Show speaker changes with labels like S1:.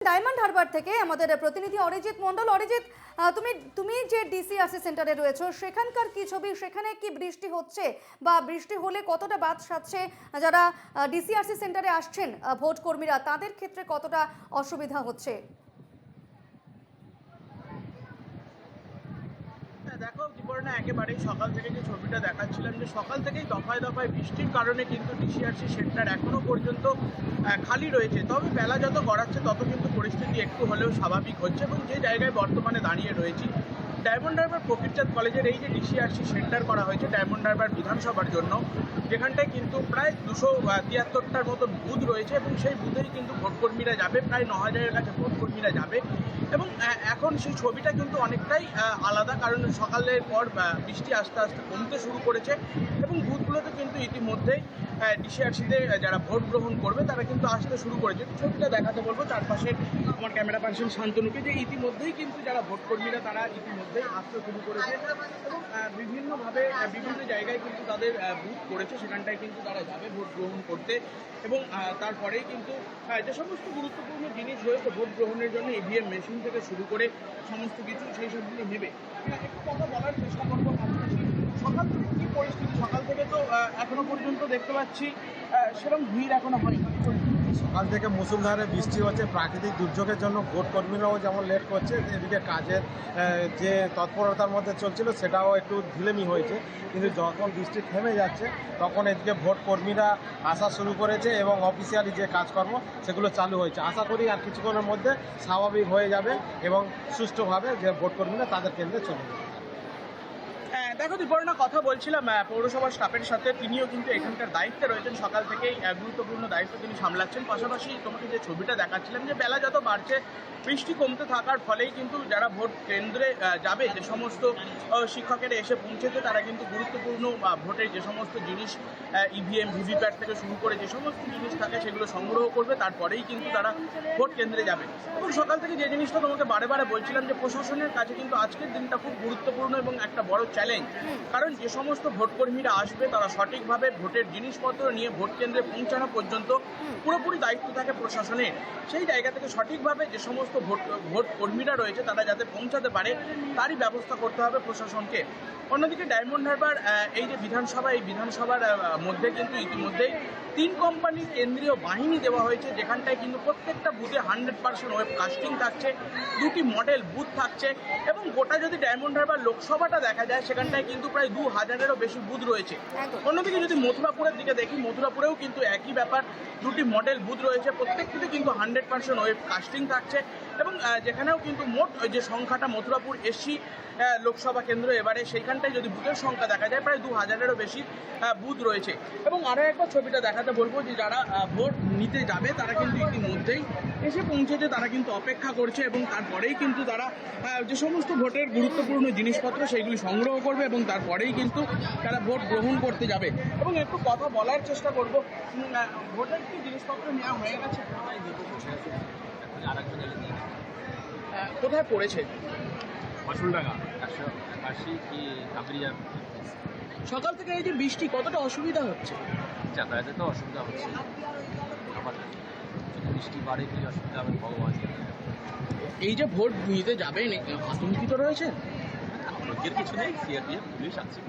S1: Diamond Harbour থেকে আমাদের প্রতিনিধি অরিজিৎ মণ্ডল। অরিজিৎ, তুমি যে ডিসিআরসি সেন্টারে রয়েছো সেখানকার কি ছবি? সেখানে কি বৃষ্টি হচ্ছে বা বৃষ্টি হলে কতটা বাদ সাধছে যারা ডিসিআরসি সেন্টারে আসছেন ভোট কর্মীরা, তাদের ক্ষেত্রে কতটা অসুবিধা হচ্ছে?
S2: দেখো দীপর্ণা, একেবারেই সকাল থেকে যে ছবিটা দেখাচ্ছিলাম, যে সকাল থেকেই দফায় দফায় বৃষ্টির কারণে কিন্তু ডিসিআরসি সেন্টার এখনো পর্যন্ত খালি রয়েছে। তবে বেলা যত গড়াচ্ছে তত কিন্তু পরিস্থিতি একটু হলেও স্বাভাবিক হচ্ছে এবং যে জায়গায় বর্তমানে দাঁড়িয়ে রয়েছি, ডায়মন্ড হারবার ফকিরচাঁদ কলেজের এই যে ডিসিআরসি সেন্টার করা হয়েছে ডায়মন্ড হারবার বিধানসভার জন্য, যেখানটায় কিন্তু প্রায় 273টার মতন বুথ রয়েছে এবং সেই বুথেই কিন্তু ভোটকর্মীরা যাবে, প্রায় 9,000-এর কাছে ভোটকর্মীরা যাবে। এবং এখন সেই ছবিটা কিন্তু অনেকটাই আলাদা, কারণ সকালের পর বৃষ্টি আস্তে আস্তে কমতে শুরু করেছে এবং বুথগুলোতে কিন্তু ইতিমধ্যেই ডিসিআরসিতে যারা ভোট গ্রহণ করবে তারা কিন্তু আসতে শুরু করেছে। ছবিটা দেখাতে বলবো চারপাশে আমার ক্যামেরা পার্সন শান্তনুকে, যে ইতিমধ্যেই কিন্তু যারা ভোটকর্মীরা তারা ইতিমধ্যেই আসতে শুরু করেছে এবং বিভিন্নভাবে বিভিন্ন জায়গায় কিন্তু তাদের বুথ করেছে, সেখানটায় কিন্তু তারা যাবে ভোট গ্রহণ করতে। এবং তারপরেই কিন্তু যে সমস্ত গুরুত্বপূর্ণ জিনিস রয়েছে ভোট গ্রহণের জন্য, ইভিএম মেশিন থেকে শুরু করে সমস্ত কিছু সেই সবগুলো নেবে। একটু কথা বলার চেষ্টা করবো কাছাকাছি। সকাল থেকে কী পরিস্থিতি? সকাল থেকে তো এখনো পর্যন্ত দেখতে পাচ্ছি সেরকম ভিড় এখনো হয়নি।
S3: সকাল থেকে মুষলধারে বৃষ্টি হচ্ছে, প্রাকৃতিক দুর্যোগের জন্য ভোট কর্মীরাও যেমন লেট করছে, এদিকে কাজের যে তৎপরতার মধ্যে চলছিল সেটাও একটু ঢিলেমি হয়েছে। কিন্তু যখন বৃষ্টি থেমে যাচ্ছে তখন এদিকে ভোট কর্মীরা আসা শুরু করেছে এবং অফিসিয়ালি যে কাজকর্ম সেগুলো চালু হয়েছে। আশা করি আর কিছুক্ষণের মধ্যে স্বাভাবিক হয়ে যাবে এবং সুষ্ঠুভাবে যে ভোট কর্মীরা তাদের কেন্দ্রে চলে যাবে।
S2: দেখো দীপর্ণা, কথা বলছিলাম পৌরসভার স্টাফের সাথে, তিনিও কিন্তু এখানকার দায়িত্বে রয়েছেন, সকাল থেকেই গুরুত্বপূর্ণ দায়িত্ব তিনি সামলাচ্ছেন। পাশাপাশি তোমাকে যে ছবিটা দেখাচ্ছিলাম, যে বেলা যত বাড়ছে বৃষ্টি কমতে থাকার ফলেই কিন্তু যারা ভোট কেন্দ্রে যাবে, যে সমস্ত শিক্ষকেরা এসে পৌঁছেছে তারা কিন্তু গুরুত্বপূর্ণ ভোটের যে সমস্ত জিনিস ইভিএম ভিভিপ্যাট থেকে শুরু করে যে সমস্ত জিনিস থাকে সেগুলো সংগ্রহ করবে, তারপরেই কিন্তু তারা ভোট কেন্দ্রে যাবে। এবং সকাল থেকে যে জিনিসটা তোমাকে বারে বারে বলছিলাম, যে প্রশাসনের কাছে কিন্তু আজকের দিনটা খুব গুরুত্বপূর্ণ এবং একটা বড় চ্যালেঞ্জ, কারণ যে সমস্ত ভোটকর্মীরা আসবে তারা সঠিকভাবে ভোটের জিনিসপত্র নিয়ে ভোট কেন্দ্রে পৌঁছানো পর্যন্ত পুরোপুরি দায়িত্ব থাকে প্রশাসনের। সেই জায়গা থেকে সঠিকভাবে যে সমস্ত ভোট কর্মীরা রয়েছে তারা যাতে পৌঁছাতে পারে তারই ব্যবস্থা করতে হবে প্রশাসনকে। অন্যদিকে ডায়মন্ড হারবার এই যে বিধানসভা, এই বিধানসভার মধ্যে কিন্তু ইতিমধ্যেই 3 কোম্পানির কেন্দ্রীয় বাহিনী দেওয়া হয়েছে, যেখানটায় কিন্তু প্রত্যেকটা বুথে 100% ওয়েব কাস্টিং থাকছে, 2টি মডেল বুথ থাকছে এবং গোটা যদি ডায়মন্ড হারবার লোকসভাটা দেখা যায় সেখানটায় কিন্তু প্রায় 2000-এরও বেশি বুথ রয়েছে। অন্যদিকে যদি মথুরাপুরের দিকে দেখি, মথুরাপুরেও কিন্তু একই ব্যাপার, 2টি মডেল বুথ রয়েছে, প্রত্যেকটিতে কিন্তু 100% ওয়েব কাস্টিং থাকছে এবং যেখানেও কিন্তু মোট যে সংখ্যাটা মথুরাপুর এসি লোকসভা কেন্দ্র এবারে, সেইখানটায় যদি বুথের সংখ্যা দেখা যায় প্রায় 2000-এরও বেশি বুথ রয়েছে। এবং আরও একবার ছবিটা দেখাতে বলবো, যে যারা ভোট নিতে যাবে তারা কিন্তু ইতিমধ্যেই এসে পৌঁছেছে, তারা কিন্তু অপেক্ষা করছে এবং তারপরেই কিন্তু তারা যে সমস্ত ভোটের গুরুত্বপূর্ণ জিনিসপত্র সেইগুলি সংগ্রহ করবে এবং তারপরেই কিন্তু তারা ভোট গ্রহণ করতে যাবে। এবং একটু কথা বলার চেষ্টা করব, ভোটের কি জিনিসপত্র নেওয়া হয়ে গেছে? কোথায় পড়েছে? সকাল থেকে এই যে বৃষ্টি, কতটা অসুবিধা হচ্ছে?
S4: যাতায়াতে তো অসুবিধা হচ্ছে, আবার যদি বৃষ্টি বাড়ে কি অসুবিধা হবে ভগবান।
S2: এই যে ভোট নিতে যাবেন, আতঙ্কিত রয়েছে?
S4: আতঙ্কের কিছু নেই, সিআরপিএফ পুলিশ আছে।